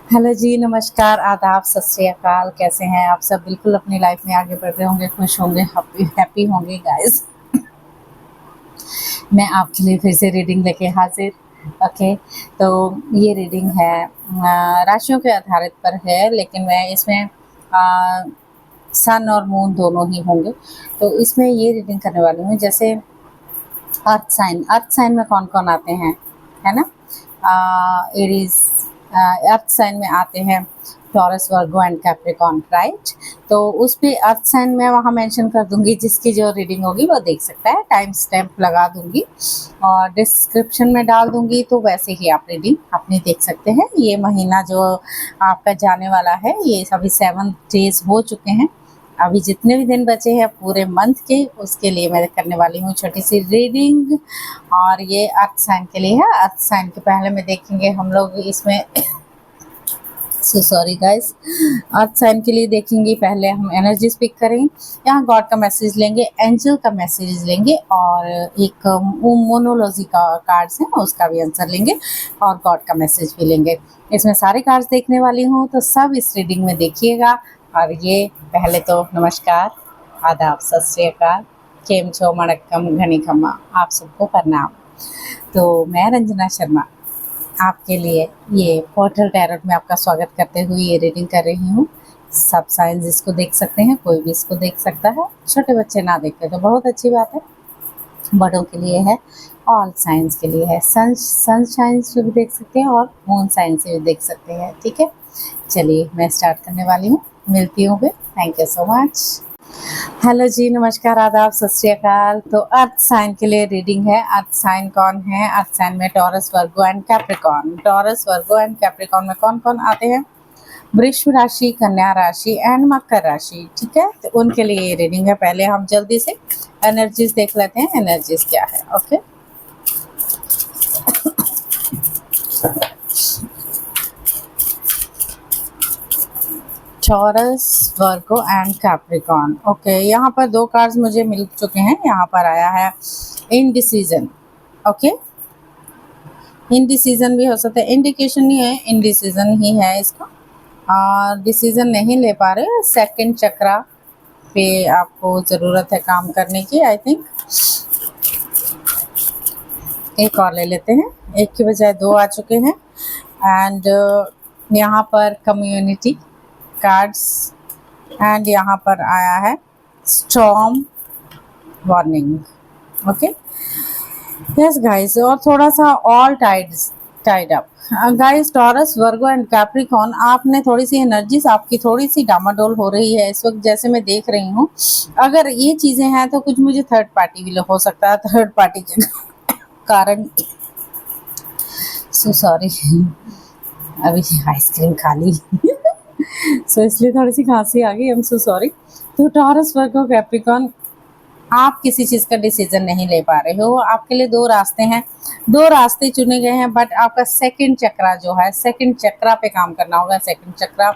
Hello ji, नमस्कार, आदाब, सत श्री अकाल। कैसे हैं आप सब? बिल्कुल अपनी लाइफ में आगे बढ़ रहे होंगे, खुश होंगे, हैप्पी होंगे गाइस। मैं आपके लिए फिर से रीडिंग लेके हाजिर। ओके, तो ये रीडिंग है राशियों के आधारित पर है, लेकिन मैं इसमें सन और मून दोनों ही होंगे। तो इसमें ये रीडिंग करने वाली हूँ जैसे अर्थ साइन में कौन कौन आते हैं, है ना। एरीज अर्थ साइन में आते हैं, taurus, Virgo and Capricorn, right. तो उस पे अर्थ साइन में वहाँ मेंशन कर दूंगी, जिसकी जो रीडिंग होगी वो देख सकता है, टाइम स्टैम्प लगा दूंगी और डिस्क्रिप्शन में डाल दूंगी, तो वैसे ही आप रीडिंग अपनी देख सकते हैं। ये महीना जो आपका जाने वाला है, ये अभी 7 डेज हो चुके हैं। अभी जितने भी दिन बचे हैं पूरे मंथ के, उसके लिए मैं करने वाली हूँ छोटी सी रीडिंग। और ये अर्थ साइन के लिए है। अर्थ साइन के पहले में देखेंगे हम लोग इसमें so sorry guys. Earth sign के लिए देखेंगे पहले हम एनर्जी स्पीक करेंगे, यहाँ गॉड का मैसेज लेंगे, एंजल का मैसेज लेंगे और एक मोनोलॉजी का कार्ड्स है उसका भी आंसर लेंगे और गॉड का मैसेज भी लेंगे। इसमें सारे कार्ड्स देखने वाली हूँ, तो सब इस रीडिंग में देखिएगा। और ये पहले तो नमस्कार, आदाब, सत श्री अकाल, केम छो, मणक्कम, घनी खम्मा, आप सबको प्रणाम। तो मैं रंजना शर्मा आपके लिए ये पोर्टल टैरोट में आपका स्वागत करते हुए ये रीडिंग कर रही हूँ। सब साइंस इसको देख सकते हैं, कोई भी इसको देख सकता है। छोटे बच्चे ना देखते तो बहुत अच्छी बात है, बड़ों के लिए है, ऑल साइंस के लिए है। सन साइंस से भी देख सकते हैं और मून साइंस से भी देख सकते हैं। ठीक है, चलिए मैं स्टार्ट करने वाली हूँ। मिलती हूँ फिर। Thank you so much. Hello ji, नमस्कार, आदाब, सत श्री अकाल। तो अर्थ साइन के लिए रीडिंग है। अर्थ साइन कौन है? अर्थ साइन में taurus, Virgo and Capricorn. Taurus, Virgo and Capricorn में कौन कौन आते हैं? वृष राशि, कन्या राशि एंड मकर राशि। ठीक है, तो उनके लिए ये रीडिंग है। पहले हम जल्दी से एनर्जीज देख लेते हैं, एनर्जीज क्या है। Okay, taurus, Virgo and Capricorn. Okay, यहाँ पर 2 कार्ड्स मुझे मिल चुके हैं। यहाँ पर आया है इनडिसीजन। ओके, इनडिसीजन भी हो सकता है, इंडिकेशन नहीं है, इनडिसीजन ही है इसका। और डिसीजन नहीं ले पा रहे, सेकंड चक्रा पे आपको ज़रूरत है काम करने की। आई थिंक एक और ले लेते हैं, एक की बजाय 2 आ चुके हैं। एंड यहाँ पर कम्युनिटी कार्ड्स एंड यहाँ पर आया है storm warning. Okay, yes guys, और थोड़ा सा all tied up guys. Taurus, Virgo and Capricorn, आपने थोड़ी सी एनर्जीज आपकी थोड़ी सी डामाडोल हो रही है इस वक्त, जैसे मैं देख रही हूँ। अगर ये चीज़ें हैं तो कुछ मुझे थर्ड पार्टी भी हो सकता है, थर्ड पार्टी के कारण। सो सॉरी, अभी आइसक्रीम खा ली सो इसलिए थोड़ी सी खांसी आ गई। आई एम सो सॉरी। तो टॉरस, वर्गो, कैप्रिकॉन, आप किसी चीज़ का डिसीजन नहीं ले पा रहे हो। आपके लिए 2 रास्ते हैं, 2 रास्ते चुने गए हैं, बट आपका सेकंड चक्रा जो है, सेकंड चक्रा पे काम करना होगा। सेकंड चक्रा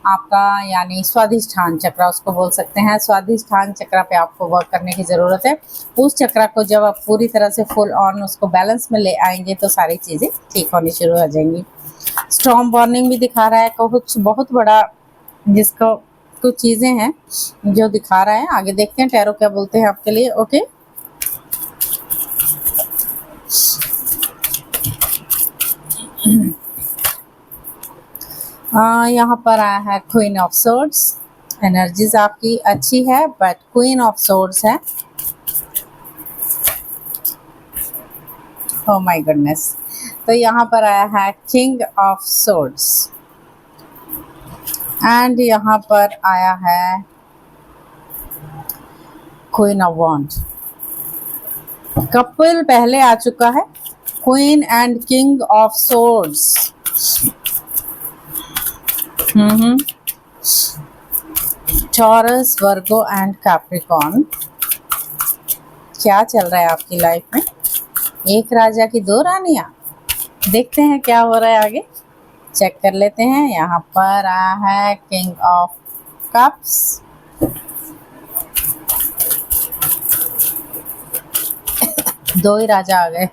आपका यानी स्वादिष्ठान चक्रा उसको बोल सकते हैं। स्वादिष्ठान चक्रा पे आपको वर्क करने की ज़रूरत है। उस चक्रा को जब आप पूरी तरह से फुल ऑन उसको बैलेंस में ले आएंगे तो सारी चीज़ें ठीक होनी शुरू हो जाएंगी। स्टॉर्म वार्निंग भी दिखा रहा है, कुछ बहुत बड़ा जिसको कुछ चीज़ें हैं जो दिखा रहा है। आगे देखते हैं टैरो क्या बोलते हैं आपके लिए। ओके, यहाँ पर आया है क्वीन ऑफ सोर्ड्स। एनर्जीज आपकी अच्छी है, बट क्वीन ऑफ सोर्ड्स है। Oh my goodness. तो यहाँ पर आया है किंग ऑफ सोर्ड्स एंड यहाँ पर आया है क्वीन ऑफ वॉन्ड। कपल पहले आ चुका है, queen and king of swords. Taurus, Virgo and Capricorn, क्या चल रहा है आपकी लाइफ में? एक राजा की 2 रानियां। देखते हैं क्या हो रहा है आगे, चेक कर लेते हैं। यहाँ पर आया है किंग ऑफ कप्स, दो ही राजा आ गए।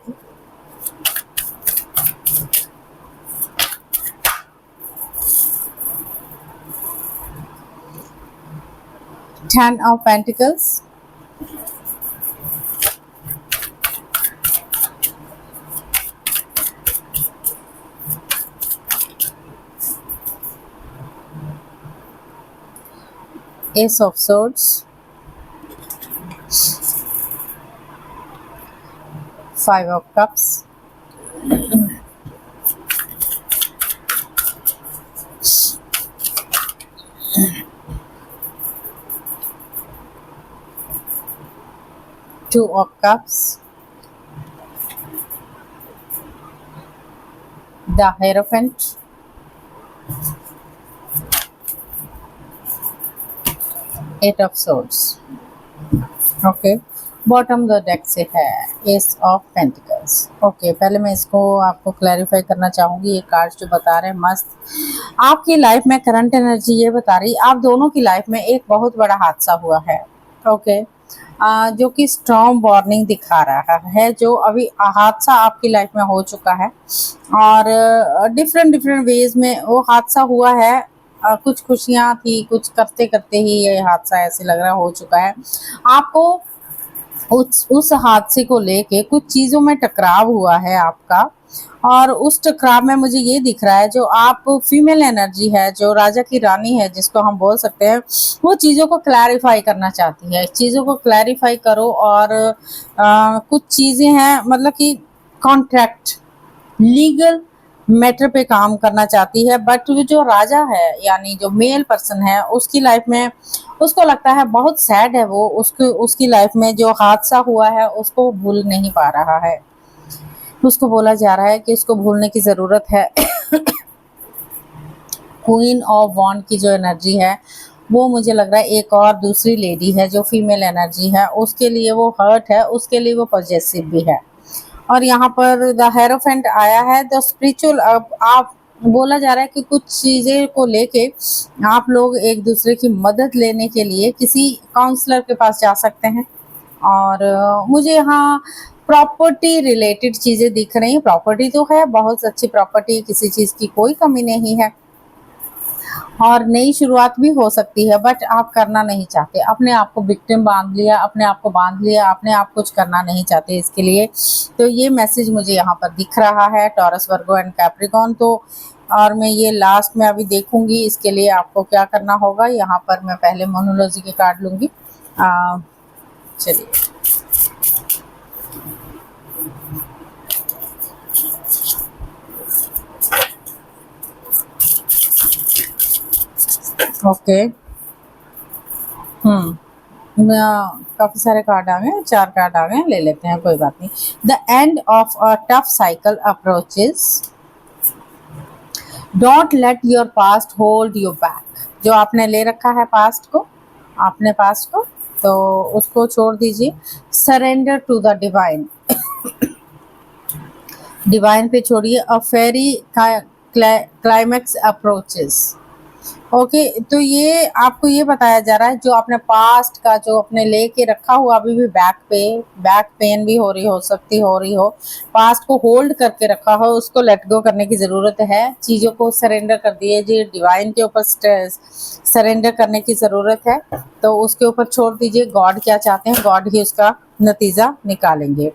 10 of Pentacles, Ace of Swords, 5 of Cups, Two of Cups, the Hierophant, Eight of Swords. Okay, bottom the deck से है एस ऑफ पेंटिकल्स। ओके, पहले मैं इसको आपको क्लैरिफाई करना चाहूँगी। ये कार्ड्स जो बता रहे हैं मस्त, आपकी लाइफ में करंट एनर्जी ये बता रही आप दोनों की लाइफ में एक बहुत बड़ा हादसा हुआ है। ओके, जो कि स्ट्रॉन्ग वार्निंग दिखा रहा है। जो अभी हादसा आपकी लाइफ में हो चुका है और डिफरेंट डिफरेंट वेज में वो हादसा हुआ है। कुछ खुशियाँ थी, कुछ करते करते ही ये हादसा ऐसे लग रहा हो चुका है। आपको उस हादसे को लेके कुछ चीज़ों में टकराव हुआ है आपका, और उस टकराव में मुझे ये दिख रहा है जो आप फीमेल एनर्जी है, जो राजा की रानी है जिसको हम बोल सकते हैं, वो चीज़ों को क्लैरिफाई करना चाहती है। चीज़ों को क्लैरिफाई करो और कुछ चीज़ें हैं मतलब कि कॉन्ट्रैक्ट लीगल मैटर पे काम करना चाहती है। बट जो राजा है यानी जो मेल पर्सन है उसकी लाइफ में उसको लगता है बहुत सैड है वो, उसकी लाइफ में जो हादसा हुआ है उसको भूल नहीं पा रहा है। उसको बोला जा रहा है कि उसको भूलने की ज़रूरत है। क्वीन ऑफ वॉन्ड की जो एनर्जी है वो मुझे लग रहा है एक और दूसरी लेडी है जो फीमेल एनर्जी है, उसके लिए वो हर्ट है, उसके लिए वो पॉजेसिव भी है। और यहाँ पर द हेरोफेंट आया है। द स्पिरिचुअल, आप बोला जा रहा है कि कुछ चीज़ें को लेके आप लोग एक दूसरे की मदद लेने के लिए किसी काउंसलर के पास जा सकते हैं। और मुझे यहाँ प्रॉपर्टी रिलेटेड चीज़ें दिख रही हैं। प्रॉपर्टी तो है, बहुत अच्छी प्रॉपर्टी, किसी चीज़ की कोई कमी नहीं है और नई शुरुआत भी हो सकती है। बट आप करना नहीं चाहते, अपने आप को विक्टिम बांध लिया, अपने आप को बांध लिया, अपने आप कुछ करना नहीं चाहते इसके लिए। तो ये मैसेज मुझे यहाँ पर दिख रहा है टॉरस, वर्गो एंड कैप्रिकॉन। तो और मैं ये लास्ट में अभी देखूंगी इसके लिए आपको क्या करना होगा। यहाँ पर मैं पहले मोनोलॉजी के कार्ड लूँगी। चलिए, ओके, काफ़ी सारे कार्ड आ गए, 4 कार्ड आ गए, ले लेते हैं, कोई बात नहीं। The end of a tough cycle approaches, don't let your past hold you back. जो आपने ले रखा है पास्ट को, आपने पास्ट को, तो उसको छोड़ दीजिए। Surrender to the divine, divine पे छोड़िए। A fiery climax approaches. Okay, तो ये आपको ये बताया जा रहा है जो आपने पास्ट का जो अपने लेके रखा हुआ, अभी भी बैक पेन भी हो रही हो, पास्ट को होल्ड करके रखा हो, उसको लेट गो करने की ज़रूरत है। चीज़ों को सरेंडर कर दीजिए, डिवाइन के ऊपर सरेंडर करने की ज़रूरत है, तो उसके ऊपर छोड़ दीजिए। गॉड क्या चाहते हैं, गॉड ही उसका नतीजा निकालेंगे।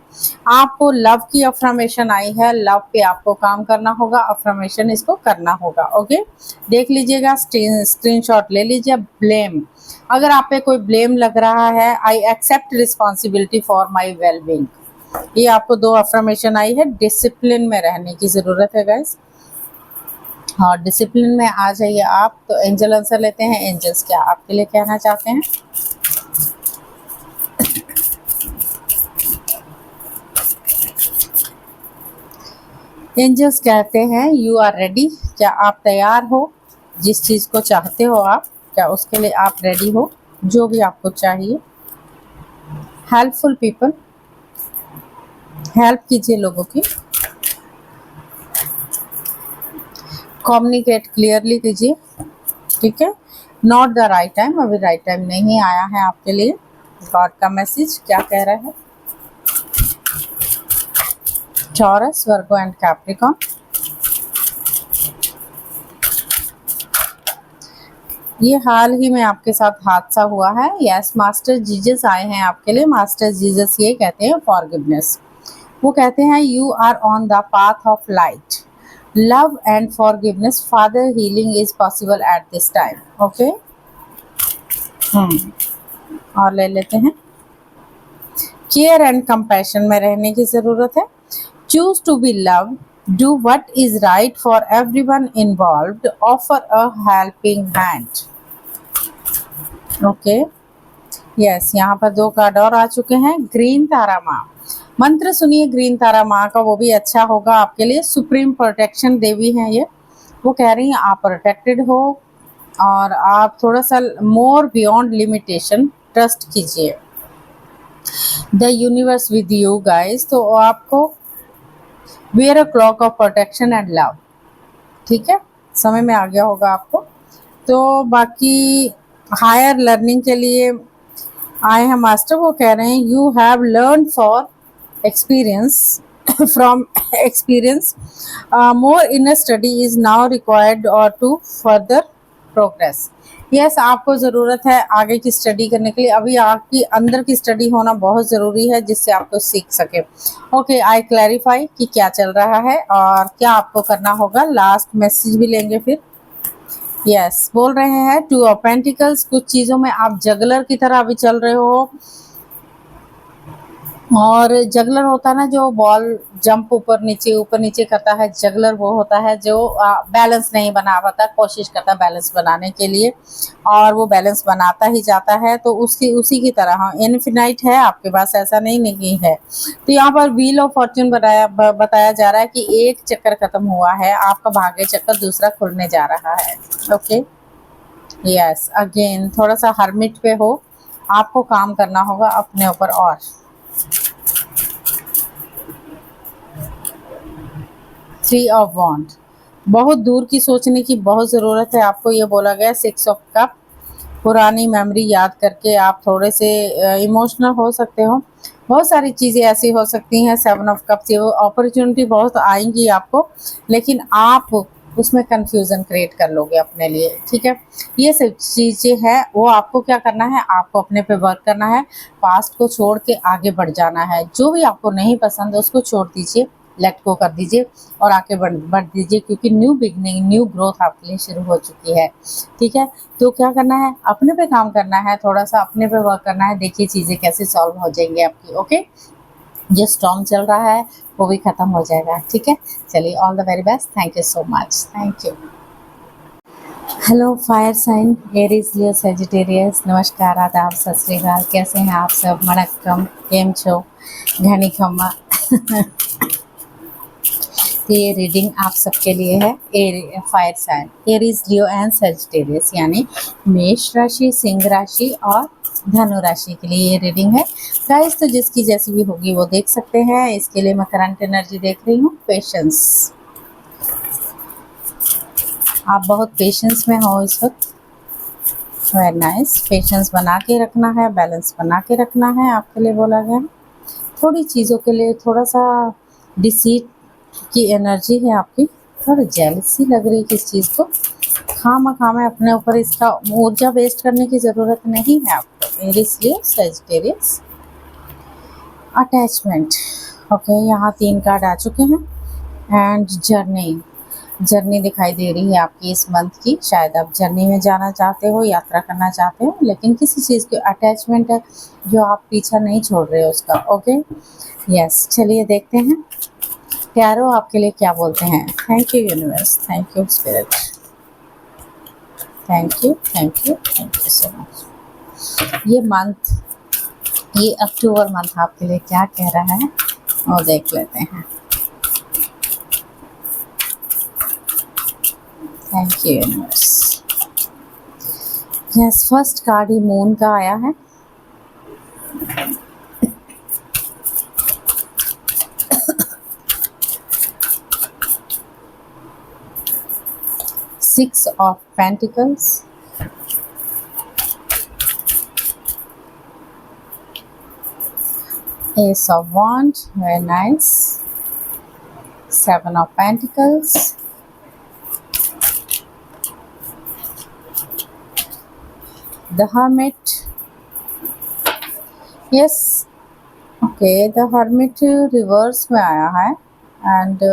आपको लव की अफर्मेशन आई है, लव पे आपको काम करना होगा, अफर्मेशन इसको करना होगा। ओके, देख लीजिएगा, स्क्रीनशॉट ले लीजिए। ब्लेम, अगर आप पे कोई ब्लेम लग रहा है, I accept responsibility for my wellbeing, ये आपको 2 अफर्मेशन आई है। डिसिप्लिन में रहने की ज़रूरत है गाइस, और डिसिप्लिन में आ जाइए आप। तो एंजल आंसर लेते हैं, एंजल्स क्या आपके लिए कहना चाहते हैं। एंजल्स कहते हैं यू आर रेडी, क्या आप तैयार हो, जिस चीज़ को चाहते हो आप, क्या उसके लिए आप रेडी हो, जो भी आपको चाहिए। हेल्पफुल पीपल, हेल्प कीजिए लोगों की। कम्युनिकेट क्लियरली कीजिए, ठीक है। नॉट द राइट टाइम, अभी राइट टाइम नहीं आया है आपके लिए। गॉड का मैसेज क्या कह रहा है। टॉरस, वर्गो एंड कैप्रिकॉन, ये हाल ही में आपके साथ हादसा हुआ है। यस, मास्टर जीसस आए हैं आपके लिए। मास्टर जीसस ये कहते हैं फॉरगिवनेस। वो कहते हैं you are on the path of light, love and forgiveness, father healing is possible at this time. Okay, और ले लेते हैं। केयर एंड कंपैशन में रहने की जरूरत है। Choose to be love, do what is right for everyone involved, offer a helping hand. Okay, yes, यहाँ पर 2 कार्ड और आ चुके हैं। ग्रीन तारा माँ, मंत्र सुनिए ग्रीन तारा माँ का, वो भी अच्छा होगा आपके लिए। सुप्रीम प्रोटेक्शन देवी हैं ये। वो कह रही हैं आप प्रोटेक्टेड हो और आप थोड़ा सा मोर बियॉन्ड लिमिटेशन ट्रस्ट कीजिए। The universe with you guys, तो आपको wear a cloak of protection and love. ठीक है, समय में आ गया होगा आपको। तो बाकी हायर लर्निंग के लिए आए हैं मास्टर। वो कह रहे हैं you have learn for experience from experience, more inner study is now required और टू फर्दर प्रोग्रेस। यस, आपको ज़रूरत है आगे की स्टडी करने के लिए। अभी आपकी अंदर की स्टडी होना बहुत ज़रूरी है जिससे आपको सीख सके। ओके, आई क्लैरिफाई कि क्या चल रहा है और क्या आपको करना होगा। लास्ट मैसेज भी लेंगे फिर। यस, बोल रहे हैं 2 ऑफ पेंटिकल्स, कुछ चीज़ों में आप जगलर की तरह अभी चल रहे हो। और जगलर होता है ना जो बॉल जंप ऊपर नीचे करता है, जगलर वो होता है जो बैलेंस नहीं बना पाता, कोशिश करता है बैलेंस बनाने के लिए और वो बैलेंस बनाता ही जाता है। तो उसी की तरह इनफिनाइट है आपके पास, ऐसा नहीं है। तो यहाँ पर व्हील ऑफ फॉर्च्यून बताया जा रहा है कि एक चक्कर खत्म हुआ है, आपका भाग्य चक्कर दूसरा खुलने जा रहा है। ओके, यस, अगेन थोड़ा सा हर्मिट पे हो, आपको काम करना होगा अपने ऊपर। और 3 ऑफ वॉन्ड, बहुत दूर की सोचने की बहुत ज़रूरत है आपको, ये बोला गया। 6 ऑफ कप, पुरानी मेमोरी याद करके आप थोड़े से इमोशनल हो सकते हो। बहुत सारी चीज़ें ऐसी हो सकती हैं। 7 ऑफ कप से अपॉर्चुनिटी बहुत आएंगी आपको, लेकिन आप उसमें कंफ्यूजन क्रिएट कर लोगे अपने लिए। ठीक है, ये सब चीज़ें हैं, वो आपको क्या करना है, आपको अपने पे वर्क करना है। पास्ट को छोड़ के आगे बढ़ जाना है। जो भी आपको नहीं पसंद उसको छोड़ दीजिए, लेट गो कर दीजिए और आगे बढ़ दीजिए, क्योंकि न्यू बिगनिंग, न्यू ग्रोथ आपके लिए शुरू हो चुकी है। ठीक है, तो क्या करना है, अपने पे काम करना है, थोड़ा सा अपने पे वर्क करना है। देखिए चीज़ें कैसे सॉल्व हो जाएंगी आपकी। ओके, जो स्टॉर्म चल रहा है वो भी ख़त्म हो जाएगा। ठीक है, चलिए, all the very best, thank you so much, thank you. Hello fire sign, Aries, Leo, Sagittarius, नमस्कार, आदाब, सत श्री अकाल, कैसे हैं आप सब? वणक्कम, केम छो, घनी खम्मा। तो ये रीडिंग आप सबके लिए है। Fire sign, Aries, Leo and Sagittarius, यानी मेष राशि, सिंह राशि और धनु राशि के लिए ये रीडिंग है गाइस। तो जिसकी जैसी भी होगी वो देख सकते हैं। इसके लिए मैं करंट एनर्जी देख रही हूँ। पेशेंस, आप बहुत पेशेंस में हो इस वक्त। वेरी नाइस, पेशेंस बना के रखना है, बैलेंस बना के रखना है, आपके लिए बोला गया। थोड़ी चीज़ों के लिए थोड़ा सा डिसीट की एनर्जी है आपकी, थोड़ी जेलसी लग रही है किस चीज़ को। खामा में अपने ऊपर इसका ऊर्जा वेस्ट करने की ज़रूरत नहीं है आपको। इसलिए सेजिटेरियस, अटैचमेंट। ओके, यहाँ 3 कार्ड आ चुके हैं। एंड जर्नी दिखाई दे रही है आपकी इस मंथ की। शायद आप जर्नी में जाना चाहते हो, यात्रा करना चाहते हो, लेकिन किसी चीज़ की अटैचमेंट है जो आप पीछा नहीं छोड़ रहे हो उसका। ओके, यस, चलिए देखते हैं प्यारो आपके लिए क्या बोलते हैं। Thank you universe, thank you spirit, thank you so much. ये मंथ, ये अक्टूबर मंथ आपके लिए क्या कह रहा है वो देख लेते हैं। Thank you universe. Yes, first card he moon का आया है। Six of Pentacles, Ace of Wands, very nice, 7 of Pentacles, the hermit, yes, okay, the hermit reverse में आया है एंड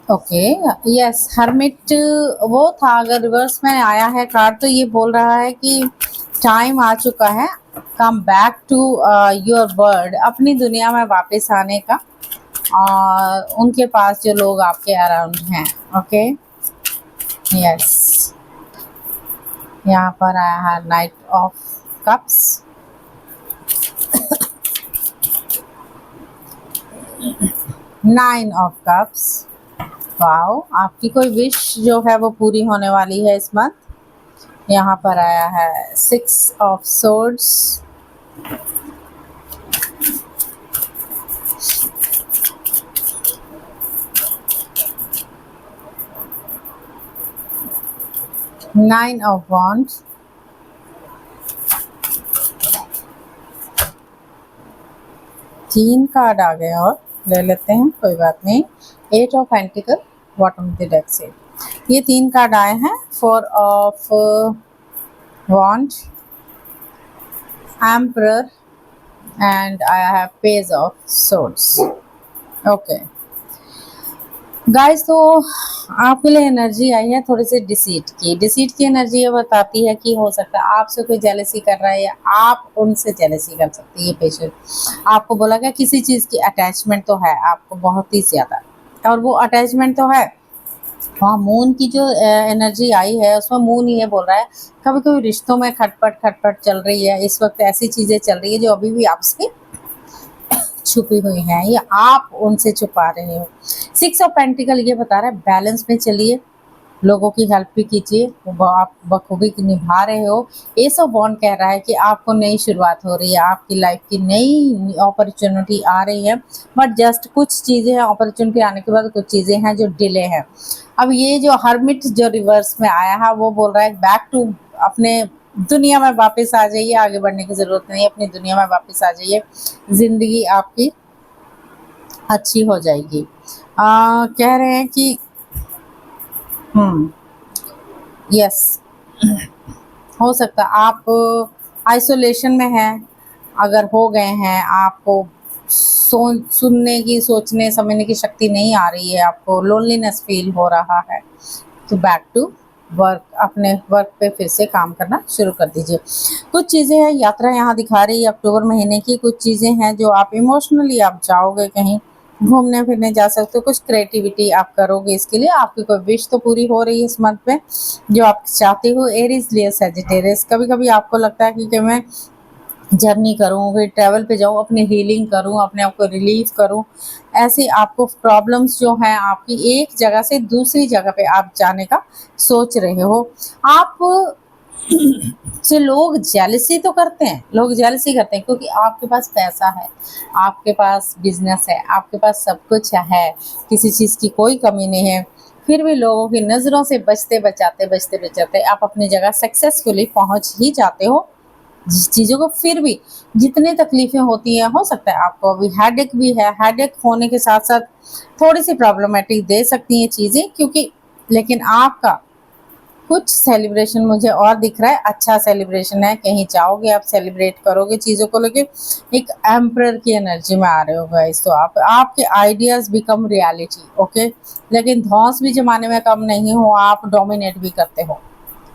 ओके, यस, हर्मिट वो था। अगर रिवर्स में आया है कार्ड तो ये बोल रहा है कि टाइम आ चुका है come back to your world, अपनी दुनिया में वापस आने का, और उनके पास जो लोग आपके अराउंड हैं। ओके, यस, यहाँ पर आया है night of cups, nine of cups. Wow, आपकी कोई विश जो है वो पूरी होने वाली है इस मंथ। यहाँ पर आया है six of swords, nine of wands, तीन कार्ड आ गए और ले लेते हैं, कोई बात नहीं। Eight of pentacle bottom of the deck से ये तीन कार्ड आए हैं। Four of wand, emperor and I have page of swords. Okay guys, तो आपके लिए एनर्जी आई है थोड़ी सी डिसीट की। डिसीट की एनर्जी ये बताती है कि हो सकता है आपसे कोई जेलसी कर रहा है या आप उनसे जेलसी कर सकते हैं। ये पेशेंट आपको बोला गया किसी चीज़ की अटैचमेंट तो है आपको बहुत ही ज़्यादा, और वो अटैचमेंट तो है। वहाँ मून की जो एनर्जी आई है उसमें मून ये बोल रहा है कभी कभी रिश्तों में खटपट खटपट चल रही है इस वक्त, ऐसी चीज़ें चल रही है जो अभी भी आपसे छुपी हुई हैं या आप उनसे छुपा रहे हो। सिक्स ऑफ पेंटिकल ये बता रहा है बैलेंस में चलिए, लोगों की हेल्प भी कीजिए, वो आप बखूबी निभा रहे हो। एस ऑफ वॉन्ड कह रहा है कि आपको नई शुरुआत हो रही है, आपकी लाइफ की नई अपॉर्चुनिटी आ रही है, बट जस्ट कुछ चीज़ें हैं, अपॉर्चुनिटी आने के बाद कुछ चीज़ें हैं जो डिले हैं। अब ये जो हर्मिट जो रिवर्स में आया है वो बोल रहा है बैक टू अपने दुनिया में वापस आ जाइए, आगे बढ़ने की ज़रूरत नहीं है, अपनी दुनिया में वापस आ जाइए, ज़िंदगी आपकी अच्छी हो जाएगी। कह रहे हैं कि यस, हो सकता है आप आइसोलेशन में हैं, अगर हो गए हैं, आपको सुनने की, सोचने समझने की शक्ति नहीं आ रही है, आपको लोनलीनेस फील हो रहा है, तो बैक टू वर्क, अपने वर्क पे फिर से काम करना शुरू कर दीजिए। कुछ चीज़ें हैं, यात्रा यहाँ दिखा रही है अक्टूबर महीने की, कुछ चीज़ें हैं जो आप इमोशनली आप जाओगे कहीं घूमने फिरने जा सकते हो, कुछ क्रिएटिविटी आप करोगे, इसके लिए आपकी कोई विश तो पूरी हो रही है इस मंथ में जो आप चाहते हो। एरीज, लियो, सजिटेरियस, कभी कभी आपको लगता है कि मैं जर्नी करूँ, फिर ट्रैवल पे जाऊँ, अपनी हीलिंग करूँ, अपने आप को रिलीव करूँ, ऐसे आपको प्रॉब्लम्स जो हैं आपकी एक जगह से दूसरी जगह पे आप जाने का सोच रहे हो। आप से लोग जेलसी तो करते हैं, लोग जेलसी करते हैं क्योंकि आपके पास पैसा है, आपके पास बिजनेस है, आपके पास सब कुछ है, किसी चीज़ की कोई कमी नहीं है, फिर भी लोगों की नज़रों से बचते बचाते आप अपनी जगह सक्सेसफुली पहुंच ही जाते हो चीज़ों को। फिर भी जितनी तकलीफ़ें होती हैं, हो सकता है आपको अभी हेडेक भी है, हेडेक होने के साथ साथ थोड़ी सी प्रॉब्लमेटिक दे सकती हैं चीज़ें, क्योंकि लेकिन आपका कुछ सेलिब्रेशन मुझे और दिख रहा है, अच्छा सेलिब्रेशन है, कहीं जाओगे आप सेलिब्रेट करोगे चीज़ों को लेके, एक एम्परर की एनर्जी में आ रहे हो गाइस, तो आपके आइडियाज़ बिकम रियलिटी। ओके, लेकिन धौंस भी जमाने में कम नहीं हो, आप डोमिनेट भी करते हो,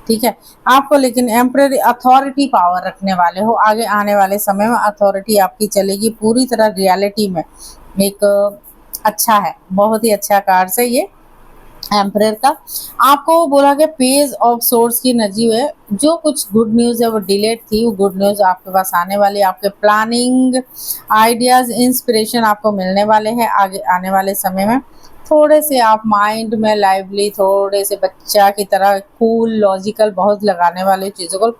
ठीक है आपको, लेकिन एम्पररी अथॉरिटी पावर रखने वाले हो, आगे आने वाले समय में अथॉरिटी आपकी चलेगी पूरी तरह रियलिटी में। एक अच्छा है, बहुत ही अच्छा कार्ड है ये एम्परर का। आपको बोला गया पेज ऑफ सोर्स की एनर्जी है, जो कुछ गुड न्यूज़ है वो डिलेड थी, वो गुड न्यूज़ आपके पास आने वाली है, आपके प्लानिंग आइडियाज़ इंस्पिरेशन आपको मिलने वाले हैं आगे आने वाले समय में। थोड़े से आप माइंड में लाइवली, थोड़े से बच्चा की तरह कूल लॉजिकल बहुत लगाने वाले चीज़ों को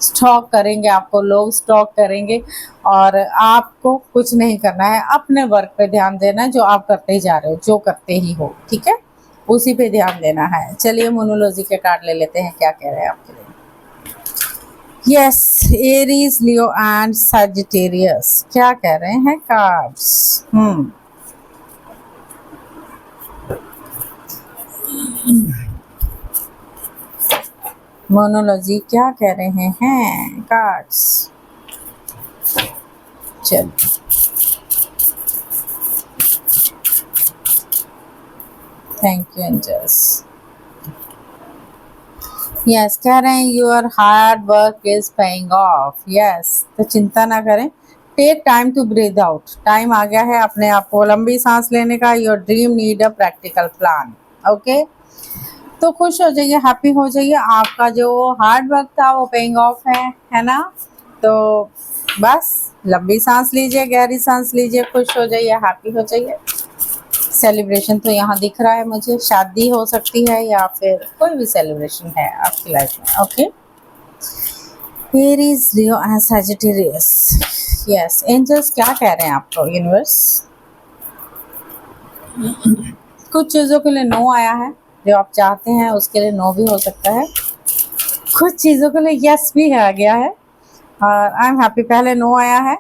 स्टॉक करेंगे, आपको लोग स्टॉक करेंगे, और आपको कुछ नहीं करना है, अपने वर्क पे ध्यान देना है, जो आप करते ही जा रहे हो, जो करते ही हो, ठीक है, उसी पे ध्यान देना है। चलिए मोनोलॉजी के कार्ड ले लेते हैं, क्या कह रहे हैं आपके लिए। Yes, Aries, Leo and Sagittarius क्या कह रहे हैं कार्ड्स? मोनोलॉजी क्या कह रहे हैं कार्ड्स? चलो, थैंक यू एंजल्स। यस, कह रहे हैं your hard work is paying off. Yes, तो चिंता ना करें, take time to breathe out. Time आ गया है अपने आप को लंबी सांस लेने का। Your dream need a practical plan. Okay, तो खुश हो जाइए, हैप्पी हो जाइए। आपका जो हार्ड वर्क था वो पेइंग ऑफ है ना? तो बस लंबी सांस लीजिए, गहरी सांस लीजिए, खुश हो जाइए, हैप्पी हो जाइए। सेलिब्रेशन तो यहाँ दिख रहा है मुझे, शादी हो सकती है या फिर कोई भी सेलिब्रेशन है आपकी लाइफ में। Okay, Aries, Leo and Sagittarius. Yes, angels क्या कह रहे हैं आपको? यूनिवर्स कुछ चीज़ों के लिए नो आया है, जो आप चाहते हैं उसके लिए नो भी हो सकता है। कुछ चीज़ों के लिए यस भी आ गया है और आई एम हैप्पी। पहले नो आया है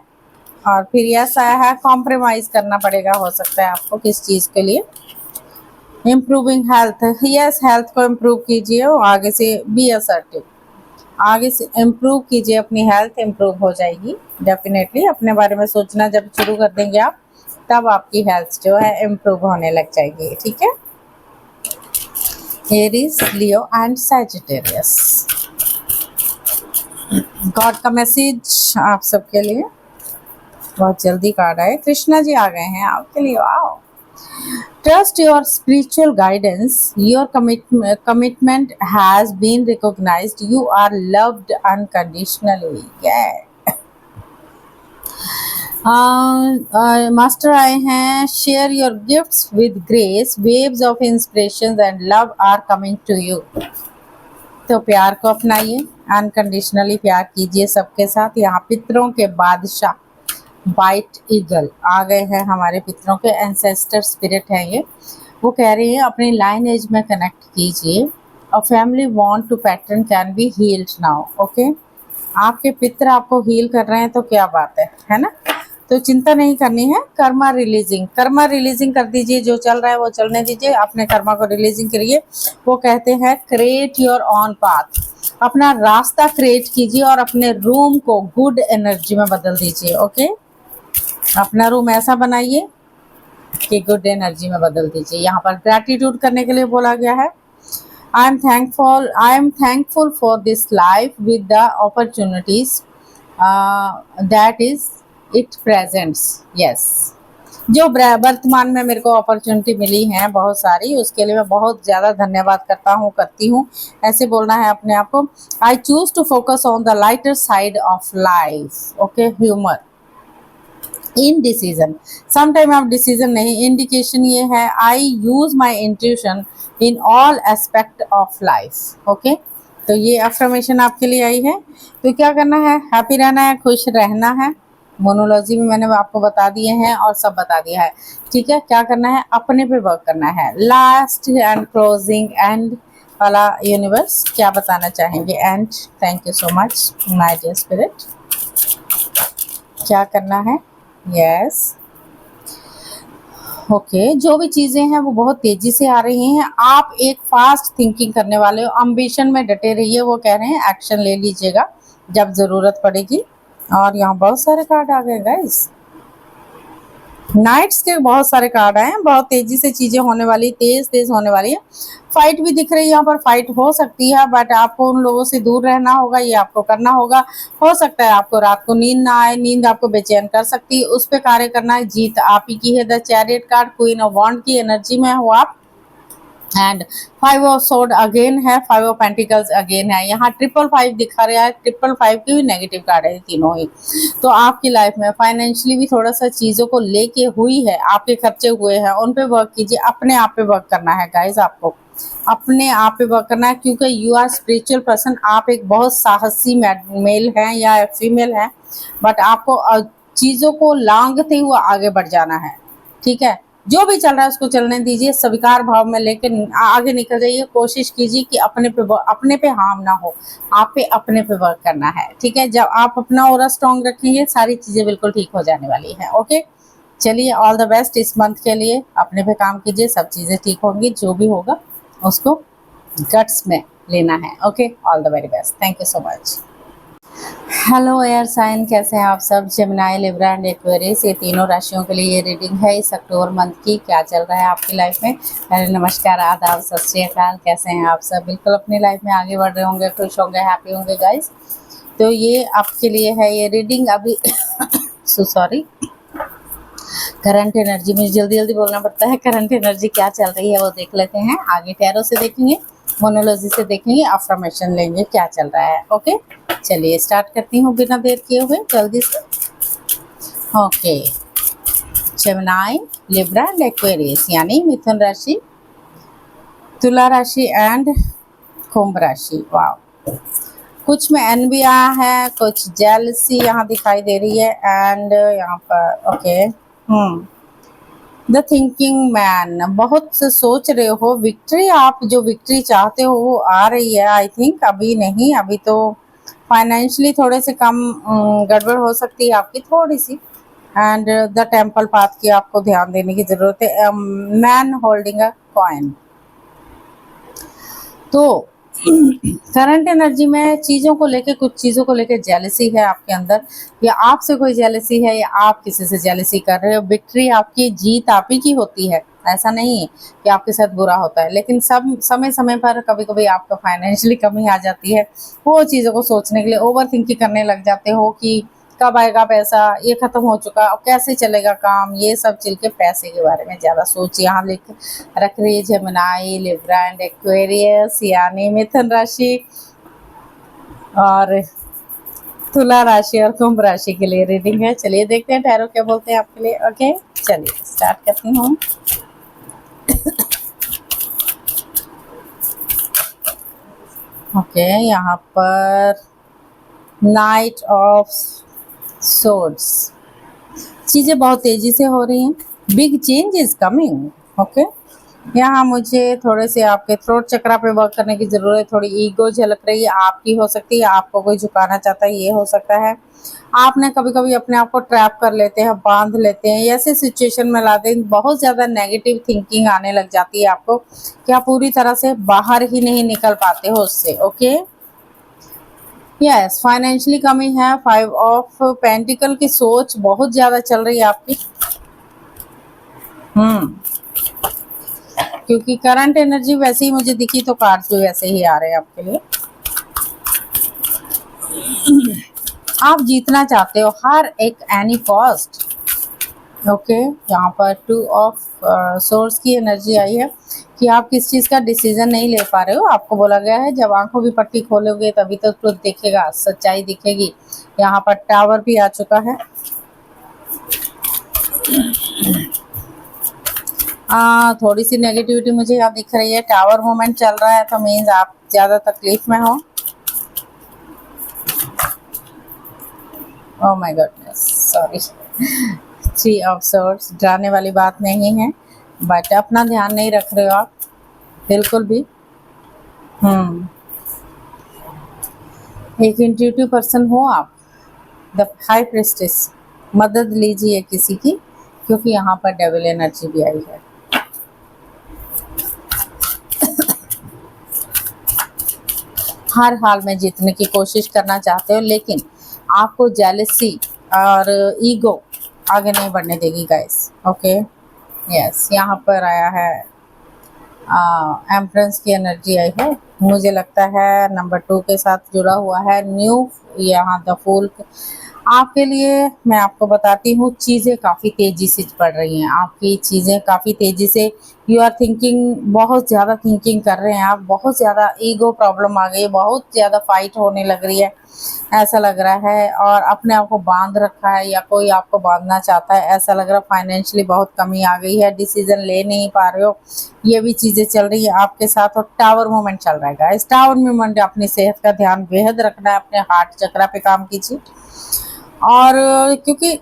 और फिर यस आया है। कॉम्प्रोमाइज़ करना पड़ेगा हो सकता है आपको किस चीज़ के लिए। इम्प्रूविंग हेल्थ, यस, हेल्थ को इम्प्रूव कीजिए और आगे से बी असर्टिव, आगे से इम्प्रूव कीजिए, अपनी हेल्थ इम्प्रूव हो जाएगी डेफिनेटली। अपने बारे में सोचना जब शुरू कर देंगे आप, तब आपकी हेल्थ जो है इम्प्रूव होने लग जाएगी। ठीक है, Aries, Leo and Sagittarius. God का मैसेज आप सबके लिए, बहुत जल्दी कार्ड आए। कृष्णा जी आ गए हैं आपके लिए। आओ, trust your spiritual guidance, your commitment has been recognized, you are loved unconditionally। yeah, master आए हैं। Share your gifts with grace, waves of inspiration and love are coming to you. तो प्यार को अपनाइए, अनकंडीशनली प्यार कीजिए सबके साथ। यहाँ पितरों के बादशाह वाइट ईगल आ गए हैं, हमारे पितरों के एंसेस्टर स्पिरिट हैं ये। वो कह रही है अपनी लाइनेज में कनेक्ट कीजिए। A family bond to pattern can be healed now. Okay, आपके पितर आपको हील कर रहे हैं तो क्या बात है ना? तो चिंता नहीं करनी है। कर्मा रिलीजिंग कर दीजिए, जो चल रहा है वो चलने दीजिए, अपने कर्मा को रिलीजिंग करिए। वो कहते हैं क्रिएट योर ऑन पाथ, अपना रास्ता क्रिएट कीजिए और अपने रूम को गुड एनर्जी में बदल दीजिए। ओके, अपना रूम ऐसा बनाइए कि गुड एनर्जी में बदल दीजिए। यहाँ पर ग्रैटिट्यूड करने के लिए बोला गया है। I am thankful for this life with the opportunities that is it presents. Yes, जो वर्तमान में मेरे को अपॉर्चुनिटी मिली है बहुत सारी, उसके लिए मैं बहुत ज़्यादा धन्यवाद करती हूँ। ऐसे बोलना है अपने आप को। I choose to focus on the lighter side of life. Okay, humour, in decision, sometime आप डिसीजन नहीं, इंडिकेशन ये है। I use my intuition in all aspect of life. Okay, तो ये अफर्मेशन आपके लिए आई है। तो क्या करना है? हैप्पी रहना है, खुश रहना है। मोनोलॉजी भी मैंने आपको बता दिए हैं और सब बता दिया है। ठीक है, क्या करना है? अपने पे वर्क करना है। लास्ट एंड क्लोजिंग एंड वाला यूनिवर्स क्या बताना चाहेंगे? And thank you so much my dear spirit. क्या करना है? यस, ओके, जो भी चीज़ें हैं वो बहुत तेज़ी से आ रही हैं। आप एक फास्ट थिंकिंग करने वाले हो, अम्बिशन में डटे रहिए। वो कह रहे हैं एक्शन ले लीजिएगा जब ज़रूरत पड़ेगी। और यहाँ बहुत सारे कार्ड आ गए गाइस, नाइट्स के बहुत सारे कार्ड आए हैं। बहुत तेज़ी से चीज़ें होने वाली, तेज़ होने वाली है। फाइट भी दिख रही है, यहाँ पर फाइट हो सकती है, बट आपको उन लोगों से दूर रहना होगा, ये आपको करना होगा। हो सकता है आपको रात को नींद ना आए, नींद आपको बेचैन कर सकती है, उस पर कार्य करना है। जीत आप ही की है। The chariot card, queen of wand की एनर्जी में हो आप। एंड 5 ऑफ सोर्ड अगेन है, 5 ऑफ पेंटिकल्स अगेन है। यहाँ 555 दिखा रहा है, 555 की भी नेगेटिव कार्ड है तीनों ही। तो आपकी लाइफ में फाइनेंशियली भी थोड़ा सा चीज़ों को लेके हुई है, आपके खर्चे हुए हैं, उन पे वर्क कीजिए। अपने आप पे वर्क करना है गाइज, आपको अपने आप पे वर्क करना है, क्योंकि यू आर स्पिरिचुअल पर्सन। आप एक बहुत साहसी मेल हैं या फीमेल हैं, बट आपको चीज़ों को लांघते हुए आगे बढ़ जाना है। ठीक है, जो भी चल रहा है उसको चलने दीजिए, स्वीकार भाव में लेके आगे निकल जाइए। कोशिश कीजिए कि अपने पे हार्म ना हो, आप पे अपने पे वर्क करना है, ठीक है। जब आप अपना ऑरा स्ट्रॉन्ग रखेंगे सारी चीज़ें बिल्कुल ठीक हो जाने वाली है। ओके, चलिए ऑल द बेस्ट इस मंथ के लिए। अपने पे काम कीजिए, सब चीज़ें ठीक होंगी। जो भी होगा उसको गट्स में लेना है। Okay, all the very best, thank you so much. Hello air sign, कैसे हैं आप सब। जेमिनी, लिब्रा एंड एक्वेरियस, ये तीनों राशियों के लिए ये रीडिंग है इस अक्टूबर मंथ की। क्या चल रहा है आपकी लाइफ में। पहले नमस्कार, आदाब, सत श्री अकाल। कैसे हैं आप सब। बिल्कुल अपनी लाइफ में आगे बढ़ रहे होंगे, खुश होंगे, हैप्पी होंगे गाइस। तो ये आपके लिए है ये रीडिंग अभी सो सॉरी। करंट एनर्जी, मुझे जल्दी जल्दी बोलना पड़ता है। करंट एनर्जी क्या चल रही है वो देख लेते हैं। आगे टैरो से देखेंगे, मोनोलॉजी से देखेंगे, अफर्मेशन लेंगे क्या चल रहा है। ओके, चलिए स्टार्ट करती हूँ बिना देर किए हुए जल्दी से। Okay, Gemini, Libra and Aquarius यानी मिथुन राशि, तुला राशि एंड कुंभ राशि। वाह, कुछ में एन भी आया है, कुछ जेलसी यहाँ दिखाई दे रही है एंड यहाँ पर ओके। द थिंकिंग मैन, बहुत से सोच रहे हो। विक्ट्री, आप जो विक्ट्री चाहते हो वो आ रही है। आई थिंक अभी नहीं, अभी तो फाइनेंशियली थोड़े से कम गड़बड़ हो सकती है आपकी थोड़ी सी। एंड द टेम्पल पाथ की आपको ध्यान देने की जरूरत है। Man holding a coin. तो करंट एनर्जी में चीज़ों को लेके, कुछ चीज़ों को लेके जेलसी है आपके अंदर, या आपसे कोई जेलसी है, या आप किसी से जेलसी कर रहे हो। विक्ट्री आपकी, जीत आप ही की होती है। ऐसा नहीं है कि आपके साथ बुरा होता है, लेकिन सब समय समय पर कभी कभी आपका फाइनेंशियली कमी आ जाती है। वो चीज़ों को सोचने के लिए ओवर थिंकिंग करने लग जाते हो कि कब आएगा पैसा, ये खत्म हो चुका, अब कैसे चलेगा काम, ये सब चल के पैसे के बारे में ज़्यादा सोच यहाँ लिख रख रही है। जेमिनी, लिब्रा एंड एक्वेरियस यानी मिथुन राशि और तुला राशि और कुंभ राशि के लिए रीडिंग है। चलिए देखते हैं टैरो क्या बोलते हैं आपके लिए। ओके, चलिए स्टार्ट करती हूँ। ओके, यहाँ पर नाइट ऑफ सोर्ड्स, चीज़ें बहुत तेज़ी से हो रही हैं। Big change is coming. Okay, यहाँ मुझे थोड़े से आपके थ्रोट चक्रा पे वर्क करने की ज़रूरत है। थोड़ी ईगो झलक रही है आपकी, हो सकती है आपको कोई झुकाना चाहता है, ये हो सकता है। आपने कभी कभी अपने आप को ट्रैप कर लेते हैं, बांध लेते हैं, ऐसे सिचुएशन में लाते हैं। बहुत ज़्यादा नेगेटिव थिंकिंग आने लग जाती है आपको कि आप पूरी तरह से बाहर ही नहीं निकल पाते हो उससे। ओके, यस, फाइनेंशियली कमी है। 5 ऑफ पेंटिकल की सोच बहुत ज़्यादा चल रही है आपकी। क्योंकि करंट एनर्जी वैसे ही मुझे दिखी तो कार्ड्स भी वैसे ही आ रहे हैं आपके लिए। आप जीतना चाहते हो हर एक एनी कॉस्ट। ओके, यहाँ पर 2 ऑफ सोर्स की एनर्जी आई है कि आप किस चीज़ का डिसीजन नहीं ले पा रहे हो। आपको बोला गया है जब आंखों की पट्टी खोलोगे तभी तो ट्रुथ दिखेगा, सच्चाई दिखेगी। यहाँ पर टावर भी आ चुका है। थोड़ी सी नेगेटिविटी मुझे यहाँ दिख रही है। टावर मूवमेंट चल रहा है तो मीन्स आप ज़्यादा तकलीफ में हो। Oh my goodness, sorry. 3 of swords, डराने वाली बात नहीं है, बट अपना ध्यान नहीं रख रहे हो आप बिल्कुल भी। एक इंट्यूटिव पर्सन हो आप। द हाई प्रिस्टेस, मदद लीजिए किसी की, क्योंकि यहाँ पर डेविल एनर्जी भी आई है। हर हाल में जीतने की कोशिश करना चाहते हो, लेकिन आपको जेलसी और ईगो आगे नहीं बढ़ने देगी गाइस। ओके, यस, यहाँ पर आया है एम्प्रेंस की एनर्जी आई है। मुझे लगता है नंबर 2 के साथ जुड़ा हुआ है। न्यू, यहाँ द फूल। आपके लिए मैं आपको बताती हूँ, चीज़ें काफ़ी तेज़ी से बढ़ रही हैं आपकी, चीज़ें काफ़ी तेज़ी से। यू आर थिंकिंग, बहुत ज़्यादा थिंकिंग कर रहे हैं आप, बहुत ज़्यादा ईगो प्रॉब्लम आ गई है, बहुत ज़्यादा फाइट होने लग रही है ऐसा लग रहा है। और अपने आप को बांध रखा है या कोई आपको बांधना चाहता है ऐसा लग रहा है। फाइनेंशियली बहुत कमी आ गई है, डिसीजन ले नहीं पा रहे हो, ये भी चीज़ें चल रही है आपके साथ। और टावर मूवमेंट चल रहा है गाइस। टावर मूवमेंट, अपनी सेहत का ध्यान बेहद रखना है, अपने हार्ट चक्रा पे काम कीजिए। और क्योंकि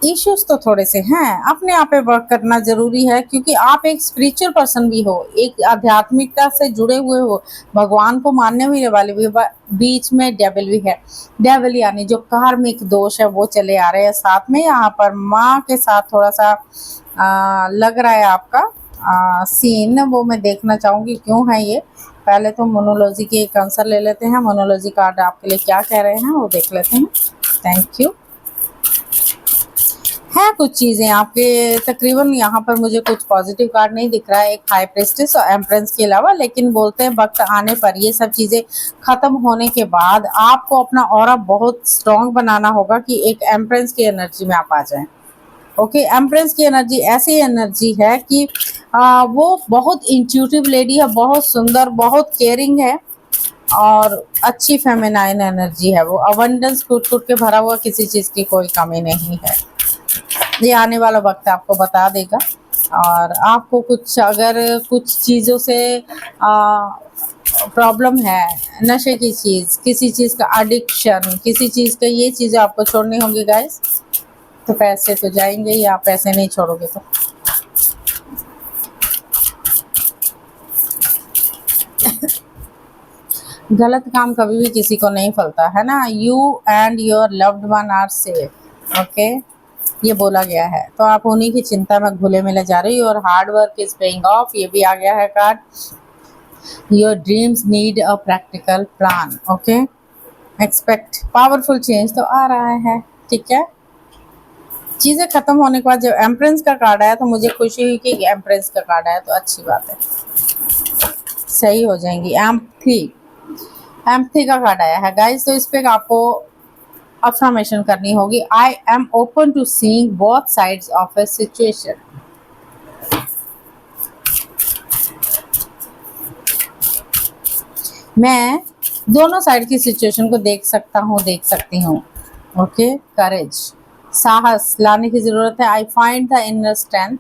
इश्यूज तो थोड़े से हैं, अपने आप पे वर्क करना जरूरी है, क्योंकि आप एक स्पिरिचुअल पर्सन भी हो, एक आध्यात्मिकता से जुड़े हुए हो, भगवान को मानने हुए वाले भी बीच में डेविल भी है। डेविल यानी जो कार्मिक दोष है वो चले आ रहे हैं साथ में। यहाँ पर माँ के साथ थोड़ा सा लग रहा है आपका सीन, वो मैं देखना चाहूंगी क्यों है ये। पहले तो मोनोलॉजी के एक आंसर ले लेते हैं, मोनोलॉजी कार्ड आपके लिए क्या कह रहे हैं वो देख लेते हैं। Thank you. है कुछ चीजें आपके, तकरीबन यहाँ पर मुझे कुछ पॉजिटिव कार्ड नहीं दिख रहा है, एक हाई प्रेस्टिस और एम्प्रेंस के अलावा, लेकिन बोलते हैं वक्त आने पर ये सब चीजें खत्म होने के बाद आपको अपना ऑरा बहुत स्ट्रांग बनाना होगा कि एक एम्प्रेंस की एनर्जी में आप आ जाएं। ओके, एम्प्रेंस की एनर्जी ऐसी एनर्जी है कि वो बहुत इंट्यूटिव लेडी है, बहुत सुंदर, बहुत केयरिंग है और अच्छी फेमिनाइन एनर्जी है। वो अबंडेंस कूट कूट के भरा हुआ, किसी चीज़ की कोई कमी नहीं है। ये आने वाला वक्त आपको बता देगा। और आपको कुछ अगर कुछ चीज़ों से प्रॉब्लम है, नशे की चीज़, किसी चीज़ का एडिक्शन, किसी चीज़ का, ये चीज़ें आपको छोड़नी होंगी गाइस। तो पैसे तो जाएंगे ही, आप पैसे नहीं छोड़ोगे तो। गलत काम कभी भी किसी को नहीं फलता है ना। You and your loved one are safe. Okay, ये बोला गया है, तो आप उन्हीं की चिंता में घुले मिले जा रही हो और hard work is paying of, ये भी आ गया है card. Your dreams need a practical plan. Okay, expect powerful change तो आ रहा है, ठीक है। चीज़ें खत्म होने के बाद जब एम्प्रेंस का कार्ड आया तो मुझे खुशी हुई कि एम्प्रेंस का कार्ड आया, तो अच्छी बात है, सही हो जाएंगी। एम्पथी का कार्ड आया है गाइस, तो इस पे आपको अफर्मेशन करनी होगी। I am open to seeing both sides of a situation. मैं दोनों साइड की सिचुएशन को देख सकता हूँ, देख सकती हूँ। ओके, करेज, साहस लाने की जरूरत है। I find the inner strength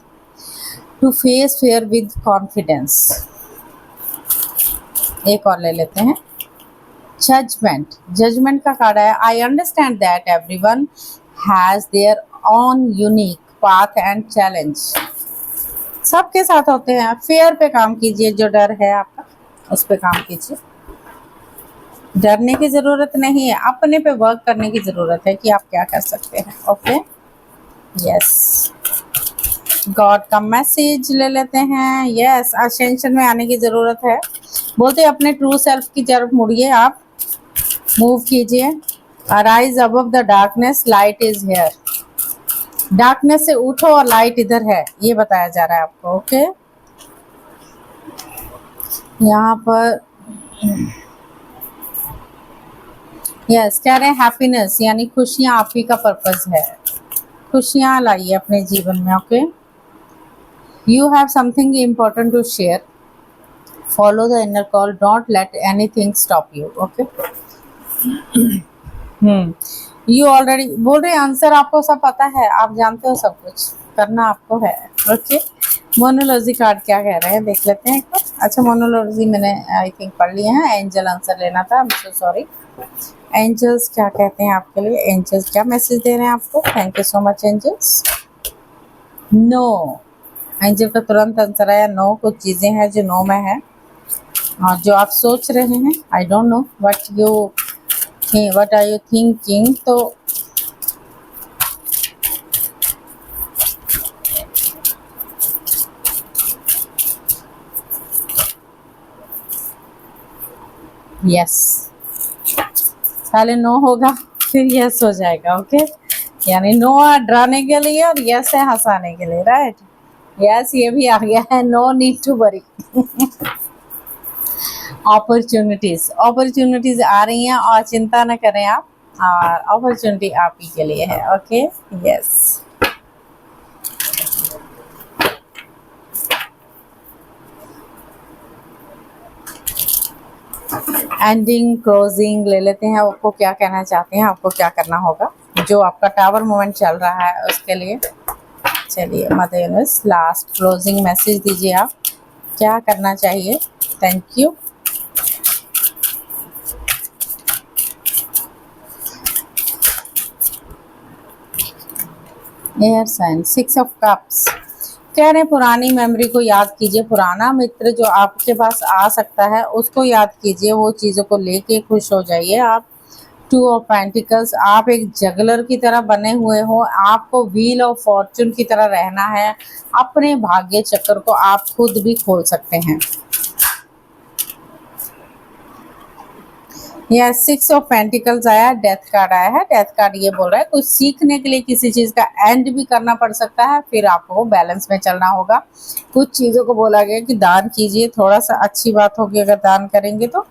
to face fear with confidence. एक और ले लेते हैं, जजमेंट। जजमेंट का कार्ड है। I understand that everyone has their own unique path and challenge. सबके साथ होते हैं, फेयर पे काम कीजिए, जो डर है आपका उस पे काम कीजिए। डरने की जरूरत नहीं है, अपने पे वर्क करने की जरूरत है कि आप क्या कर सकते हैं। ओके, यस, गॉड का मैसेज ले लेते हैं। यस, असेंशन में आने की जरूरत है। बोलते हैं अपने ट्रू सेल्फ की तरफ मुड़िए, आप मूव कीजिए। Arise above the darkness, light is here. Darkness से उठो और लाइट इधर है, ये बताया जा रहा है आपको। ओके, यहाँ पर यस कह रहे हैं हैप्पीनेस यानी खुशियाँ आप ही का पर्पस है। खुशियाँ लाइए अपने जीवन में। Okay, you have something important to share, follow the inner call, don't let anything stop you. Okay, you already बोल रहे आंसर आपको सब पता है, आप जानते हो, सब कुछ करना आपको है। ओके, मोनोलॉजी कार्ड क्या कह रहे हैं देख लेते हैं एक बार। अच्छा, मोनोलॉजी मैंने आई थिंक पढ़ लिए हैं। एंजल आंसर लेना था, I am so sorry. Angels क्या कहते हैं आपके लिए, एंजल्स क्या मैसेज दे रहे हैं आपको। Thank you so much angels. No, angel का तुरंत आंसर आया नो। कुछ चीज़ें हैं जो नो में है और जो आप सोच रहे हैं, I don't know what are you thinking. तो यस, पहले नो होगा फिर यस हो जाएगा। ओके, यानी नो है डराने के लिए और यस है हंसाने के लिए, राइट। यस, ये भी आ गया है, no need to worry. Opportunities आ रही हैं और चिंता न करें आप, और अपॉर्चुनिटी आप ही के लिए है। ओके, यस, एंडिंग क्लोजिंग ले लेते हैं। आपको क्या कहना चाहते हैं, आपको क्या करना होगा, जो आपका टावर मोमेंट चल रहा है उसके लिए। चलिए mother universe, last closing message दीजिए, आप क्या करना चाहिए। Thank you. Air sign, 6 of cups. कह रहे पुरानी मेमोरी को याद कीजिए, पुराना मित्र जो आपके पास आ सकता है उसको याद कीजिए, वो चीज़ों को लेके खुश हो जाइए आप। 2 ऑफ पेंटिकल्स, आप एक जगलर की तरह बने हुए हो, आपको व्हील ऑफ फॉर्चून की तरह रहना है, अपने भाग्य चक्र को आप खुद भी खोल सकते हैं। यह 6 ऑफ पेंटिकल्स आया, डेथ कार्ड आया है। डेथ कार्ड ये बोल रहा है कुछ सीखने के लिए किसी चीज़ का एंड भी करना पड़ सकता है, फिर आपको बैलेंस में चलना होगा। कुछ चीज़ों को बोला गया कि दान कीजिए, थोड़ा सा अच्छी बात होगी अगर दान करेंगे तो।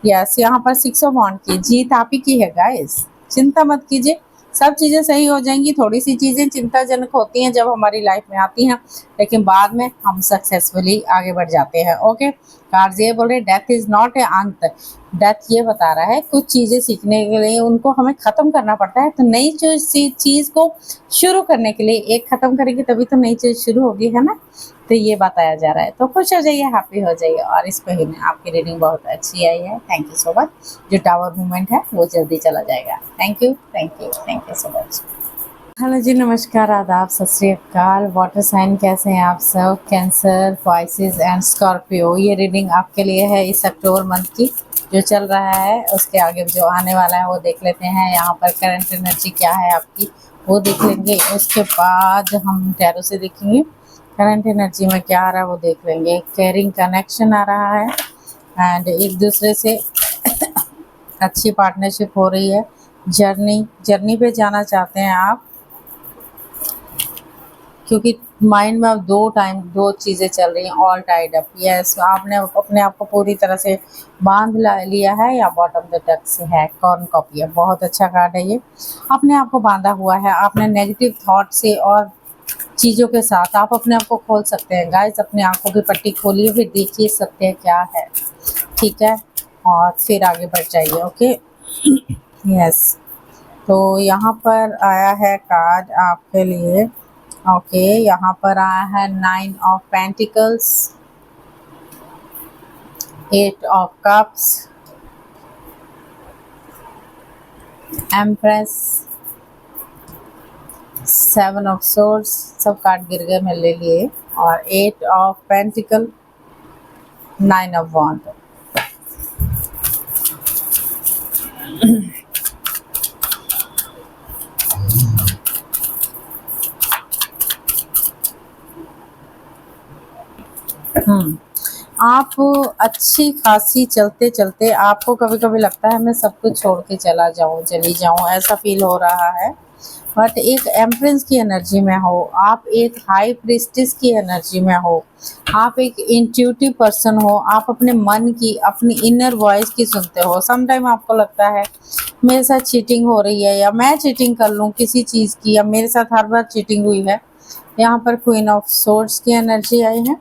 यस, यहाँ पर 6 ऑफ वॉन्ड की जीत आप ही की है गाइस, चिंता मत कीजिए, सब चीज़ें सही हो जाएंगी। थोड़ी सी चीज़ें चिंताजनक होती हैं जब हमारी लाइफ में आती हैं, लेकिन बाद में हम सक्सेसफुली आगे बढ़ जाते हैं। ओके, कार्ड्स ये बोल रहे डेथ इज़ नॉट ए अंत। डेथ ये बता रहा है कुछ चीज़ें सीखने के लिए उनको हमें ख़त्म करना पड़ता है, तो नई जो चीज़ को शुरू करने के लिए एक ख़त्म करेंगे तभी तो नई चीज़ शुरू होगी, है ना। तो ये बताया जा रहा है, तो खुश हो जाइए, हैप्पी हो जाइए। और इस महीने में आपकी रीडिंग बहुत अच्छी आई है। Thank you so much. जो टावर मूवमेंट है वो जल्दी चला जाएगा। Thank you, thank you, thank you so much. Hello ji, नमस्कार, आदाब, सत श्री अकाल। वाटर साइन कैसे हैं आप सब? Cancer, Pisces and Scorpio. ये रीडिंग आपके लिए है इस अक्टूबर मंथ की जो चल रहा है। उसके आगे जो आने वाला है वो देख लेते हैं। यहाँ पर करंट एनर्जी क्या है आपकी वो देख लेंगे, उसके बाद हम टैरो से देखेंगे करंट एनर्जी में क्या आ रहा है वो देख लेंगे। केयरिंग कनेक्शन आ रहा है एंड एक दूसरे से अच्छी पार्टनरशिप हो रही है। जर्नी पे जाना चाहते हैं आप, क्योंकि माइंड में अब दो चीज़ें चल रही हैं, ऑल टाइड अप। यस, आपने अपने आप को पूरी तरह से बांध लिया है या बॉटम द टक से है। कॉर्न कॉपी है, बहुत अच्छा कार्ड है ये। अपने आप को बांधा हुआ है, आपने नेगेटिव थॉट से और चीज़ों के साथ आप अपने आप को खोल सकते हैं। गाइस, अपनी आंखों की पट्टी खोलिए, फिर देखिए सत्य क्या है, ठीक है, और फिर आगे बढ़ जाइए। Okay, yes. तो यहाँ पर आया है कार्ड आपके लिए। ओके, यहाँ पर आया है 9 of pentacles, 8 of cups, empress, 7 of swords. सब कार्ड गिर गए, मैं ले लिए। और 8 ऑफ पेंटिकल, 9 ऑफ वॉन्ड। आप अच्छी खासी चलते चलते आपको कभी कभी लगता है मैं सब कुछ छोड़ के चली जाऊं, ऐसा फील हो रहा है। बट एक एम्प्रेंस की एनर्जी में हो, आप एक हाई प्रीस्टिस की एनर्जी में हो, आप एक इंट्यूटिव पर्सन हो, आप अपने मन की, अपनी इनर वॉइस की सुनते हो। समटाइम आपको लगता है मेरे साथ चीटिंग हो रही है, या मैं चीटिंग कर लूँ किसी चीज़ की, या मेरे साथ हर बार चीटिंग हुई है। यहाँ पर क्वीन ऑफ सोर्ड्स की एनर्जी आई है।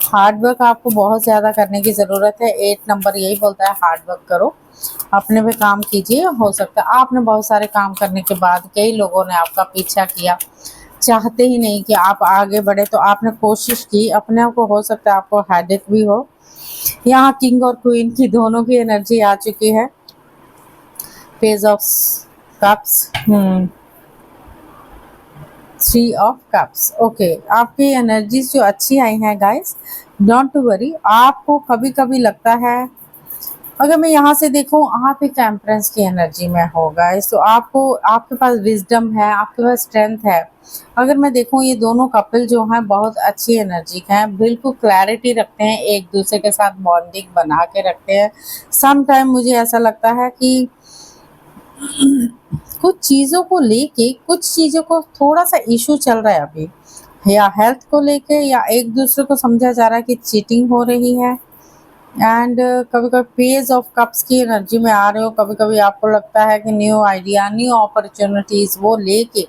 हार्ड वर्क आपको बहुत ज़्यादा करने की ज़रूरत है। 8 नंबर यही बोलता है हार्ड वर्क करो, अपने पे काम कीजिए। हो सकता है आपने बहुत सारे काम करने के बाद कई लोगों ने आपका पीछा किया, चाहते ही नहीं कि आप आगे बढ़े, तो आपने कोशिश की अपने आप को, हो सकता है आपको हेडेक भी हो। यहाँ किंग और क्वीन की दोनों की एनर्जी आ चुकी है। Page of cups, 3 of cups. Okay, आपकी एनर्जीज जो अच्छी आई हैं गाइस, डोंट वरी। आपको कभी कभी लगता है, अगर मैं यहाँ से देखूँ आप एक एम्प्रेस की एनर्जी में हो गाइस, तो आपको, आपके पास विजडम है, आपके पास स्ट्रेंथ है। अगर मैं देखूँ ये दोनों कपल जो हैं बहुत अच्छी एनर्जी के हैं, बिल्कुल क्लैरिटी रखते हैं, एक दूसरे के साथ बॉन्डिंग बना के रखते हैं। सम टाइम मुझे ऐसा लगता है कि कुछ चीज़ों को लेके, कुछ चीज़ों को थोड़ा सा इशू चल रहा है अभी, या हेल्थ को लेके, या एक दूसरे को समझा जा रहा है कि चीटिंग हो रही है। एंड कभी कभी पेज ऑफ कप्स की एनर्जी में आ रहे हो, कभी कभी आपको लगता है कि न्यू आइडिया, न्यू अपॉर्चुनिटीज़ वो लेके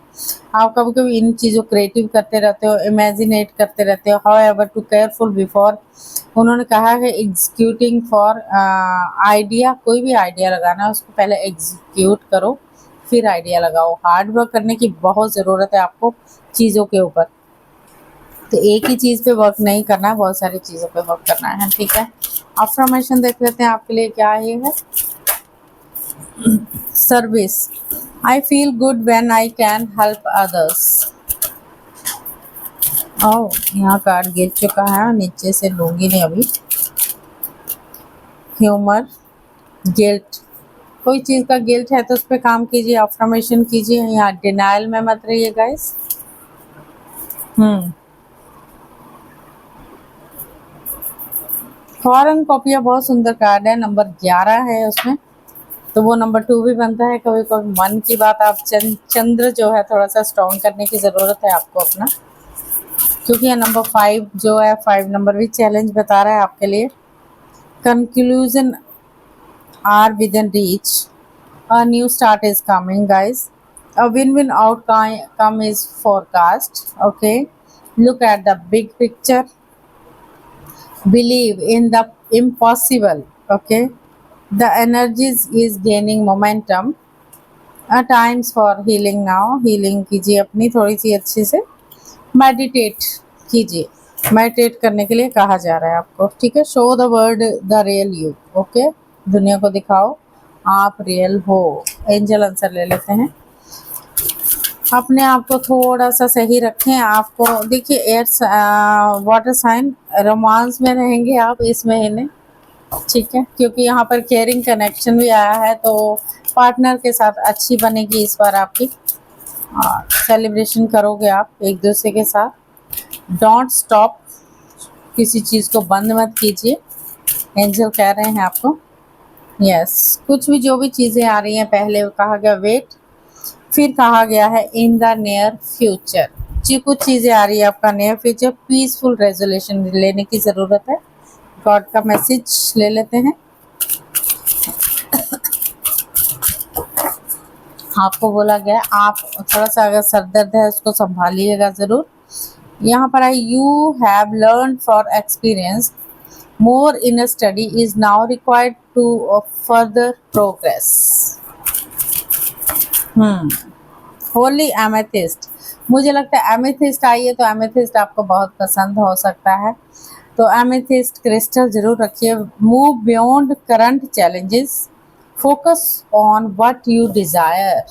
आप कभी कभी इन चीज़ों क्रिएटिव करते रहते हो, इमेजिनेट करते रहते हो। However too careful before, उन्होंने कहा है एग्जीक्यूटिंग फॉर आइडिया। कोई भी आइडिया लगाना है उसको पहले एग्जीक्यूट करो, फिर आइडिया लगाओ। हार्ड वर्क करने की बहुत ज़रूरत है आपको चीज़ों के ऊपर, तो एक ही चीज़ पे वर्क नहीं करना है, बहुत सारी चीज़ों पे वर्क करना है, ठीक है। अफर्मेशन देख लेते हैं आपके लिए क्या ये है। Service, I feel good when I can help others. ओ, यहाँ कार्ड गिर चुका है, नीचे से लूंगी नहीं अभी। ह्यूमर, गिल्ट, कोई चीज़ का गिल्ट है तो उस पर काम कीजिए, अफर्मेशन कीजिए, यहाँ डिनाइल में मत रहिए गाइस। फॉरेन कॉपिया बहुत सुंदर कार्ड है, नंबर 11 है उसमें, तो वो नंबर 2 भी बनता है। कभी कभी मन की बात आप चंद्र जो है थोड़ा सा स्ट्रॉन्ग करने की ज़रूरत है आपको अपना, क्योंकि ये नंबर 5 जो है, 5 नंबर भी चैलेंज बता रहा है आपके लिए। Conclusion are within reach, a new start is coming guys, a win-win outcome is forecast. Okay, look at the big picture, believe in the impossible. Okay, the energies is gaining momentum, a times for healing now. healing कीजिए अपनी थोड़ी सी अच्छे से, meditate कीजिए, meditate करने के लिए कहा जा रहा है आपको, ठीक है। Show the world the real you. Okay, दुनिया को दिखाओ आप रियल हो। एंजल आंसर ले लेते हैं। अपने आप को थोड़ा सा सही रखें। आपको देखिए, एयर वाटर साइन रोमांस में रहेंगे आप इस महीने, ठीक है, क्योंकि यहाँ पर केयरिंग कनेक्शन भी आया है, तो पार्टनर के साथ अच्छी बनेगी इस बार आपकी। सेलिब्रेशन करोगे आप एक दूसरे के साथ। डोंट स्टॉप, किसी चीज़ को बंद मत कीजिए, एंजल कह रहे हैं आपको। यस, कुछ भी जो भी चीज़ें आ रही हैं, पहले कहा गया वेट, फिर कहा गया है इन द नियर फ्यूचर। जी, कुछ चीज़ें आ रही है आपका नियर फ्यूचर, पीसफुल रेजोल्यूशन लेने की ज़रूरत है। गॉड का मैसेज ले लेते हैं। आपको बोला गया आप थोड़ा सा अगर सर दर्द है उसको संभालिएगा ज़रूर। यहाँ पर है you have learn for experience, more in study is now required to further progress. Holy amethyst, मुझे लगता है एमेथिस्ट आई है, तो एमेथिस्ट आपको बहुत पसंद हो सकता है, तो एमेथिस्ट क्रिस्टल जरूर रखिए। Move beyond current challenges, focus on what you desire.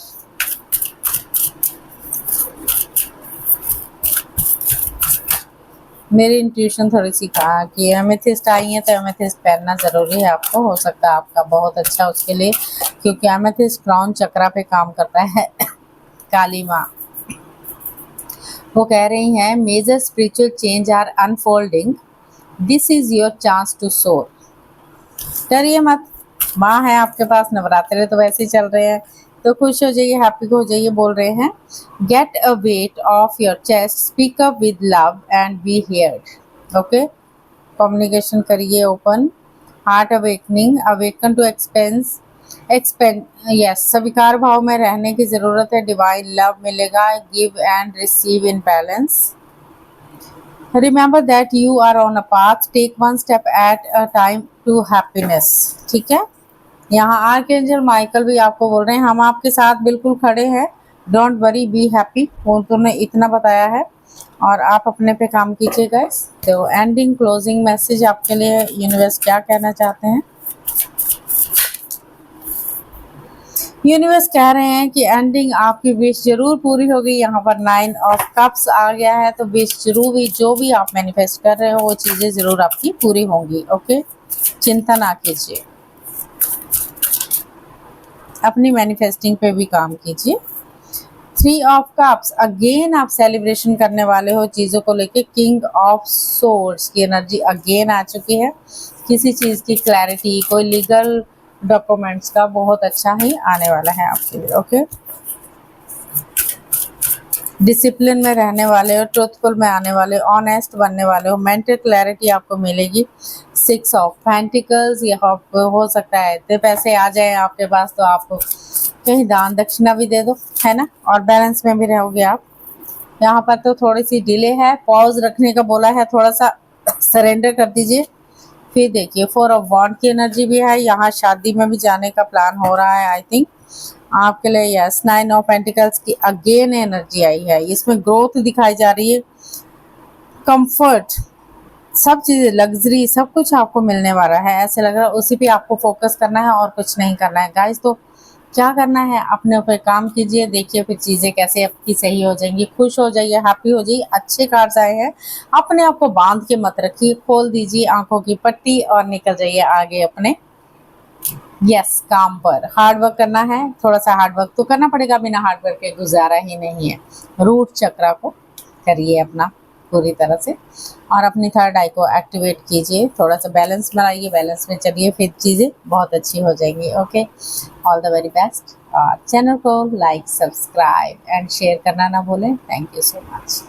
मेरी इंट्यूशन थोड़ी सी कहा कि एमेथिस्ट आई है, तो एमेथिस्ट पहनना ज़रूरी है आपको, हो सकता है आपका बहुत अच्छा उसके लिए, क्योंकि एमेथिस्ट क्राउन चक्रा पे काम करता है। काली माँ वो कह रही हैं, major spiritual change are unfolding, this is your chance to soar. डरिए मत, माँ है आपके पास, नवरात्रे तो वैसे ही चल रहे हैं, तो खुश हो जाइए, हैप्पी हो जाइए। बोल रहे हैं, get a weight off your chest, speak up with love and be heard. Okay, communication करिए open. Heart awakening, awaken to expand, yes, स्वीकार भाव में रहने की ज़रूरत है। डिवाइन लव मिलेगा, give and receive in balance. Remember that you are on a path, take one step at a time to happiness, ठीक है। यहाँ आर्कएंजल माइकल भी आपको बोल रहे हैं, हम आपके साथ बिल्कुल खड़े हैं, डोंट वरी, बी हैप्पी। वो तुमने इतना बताया है, और आप अपने पे काम कीजिए गाइस। तो एंडिंग क्लोजिंग मैसेज आपके लिए यूनिवर्स क्या कहना चाहते हैं? यूनिवर्स कह रहे हैं कि एंडिंग आपकी विश जरूर पूरी होगी। यहाँ पर 9 ऑफ कप्स आ गया है, तो विश जरूर भी, जो भी आप मैनिफेस्ट कर रहे हो वो चीज़ें ज़रूर आपकी पूरी होंगी। ओके, चिंता ना कीजिए, अपनी मैनिफेस्टिंग पे भी काम कीजिए। 3 ऑफ कप्स, अगेन आप सेलिब्रेशन करने वाले हो चीज़ों को लेके। किंग ऑफ सोर्ड्स की एनर्जी अगेन आ चुकी है। किसी चीज़ की क्लैरिटी, कोई लीगल डॉक्यूमेंट्स का बहुत अच्छा ही आने वाला है आपके लिए। ओके, डिसिप्लिन में रहने वाले हो, ट्रूथफुल में आने वाले हो, ऑनेस्ट बनने वाले हो, मेंटल क्लैरिटी आपको मिलेगी। 6 ऑफ पेंटिकल्स, ये हो सकता है इतने पैसे आ जाए आपके पास तो आप कहीं दान दक्षिणा भी दे दो, है ना, और बैलेंस में भी रहोगे आप। यहाँ पर तो थोड़ी सी डिले है, पॉज रखने का बोला है, थोड़ा सा सरेंडर कर दीजिए। फिर देखिए 4 ऑफ वॉन्ड की एनर्जी भी है, यहाँ शादी में भी जाने का प्लान हो रहा है आई थिंक आपके लिए। यस, 9 ऑफ पेंटिकल्स की अगेन एनर्जी आई है, इसमें ग्रोथ दिखाई जा रही है, कंफर्ट, सब चीज़ें, लग्जरी, सब कुछ आपको मिलने वाला है, ऐसे लग रहा है। उसी पे आपको फोकस करना है और कुछ नहीं करना है गाइस। तो क्या करना है, अपने ऊपर काम कीजिए, देखिए फिर चीज़ें कैसे आपकी सही हो जाएंगी। खुश हो जाइए, हैप्पी हो जाइए। अच्छे कार्ड्स आए हैं, अपने आप को बांध के मत रखिए, खोल दीजिए आंखों की पट्टी और निकल जाइए आगे अपने यस काम पर। हार्ड वर्क करना है, थोड़ा सा हार्ड वर्क तो करना पड़ेगा, बिना हार्ड वर्क के गुजारा ही नहीं है। रूट चक्रा को करिए अपना पूरी तरह से और अपनी थर्ड आई को एक्टिवेट कीजिए, थोड़ा सा बैलेंस बनाइए, बैलेंस में चलिए, फिर चीज़ें बहुत अच्छी हो जाएंगी। Okay, all the very best. और चैनल को लाइक, सब्सक्राइब एंड शेयर करना ना भूलें। Thank you so much.